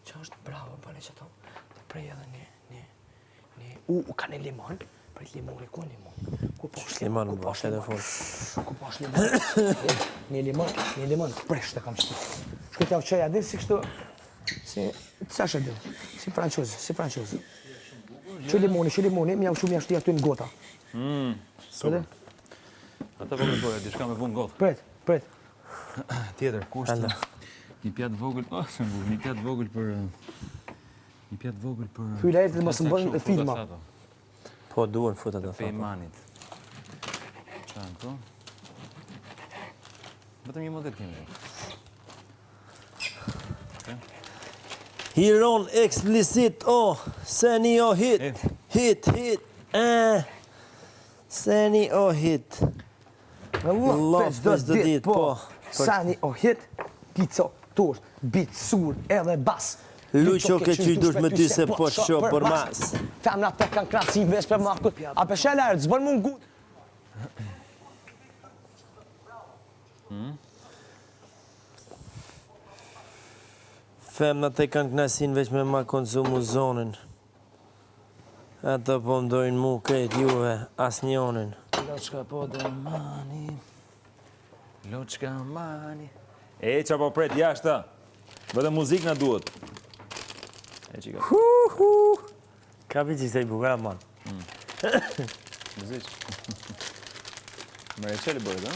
Qa është bravo, bane që to. Prej edhe një... ka një limon. Prej limoni, ku limon? Ku posh limon? Limon, bërë, telefon. Ku posh limon? Një limon, presht e kam shtu. Shkët javë qeja, di si kështu... Qa shë di? Si franquz. Që limoni, mi javë shumë jashtu aty në gota. Super. Ata vogël poja, diçka me vun gotë. Pret. Tjetër, ku është? Një pjatë vogël, një pjatë vogël për... Një pjatë vogël për... Fyla e të mos më bënë filma. Po, duen futat e Pejmanit. Qa në këto? Vetëm një model kemi. Hiron explicit, seni o hit. Hit. Seni o hit. Allah, 5 dit, po. Seni o hit, pizza, tosht, bit, sur, edhe bas. Luqo ke që i dush me ty se po shqo për mas. Femna të kanë krasin vesh për makut. A për shelarë, zbën mu në gut. Femna të kanë knasin veç me ma konsumu zonën. Ata po mdojnë mu krejt juve, as njonin. Loçka po dhe mani. Loçka mani. E, qa po pret jashta. Vëtë muzik në duhet. E qika. Ka vi që se i buka, man. Muzik. Më reqeli bërë, da?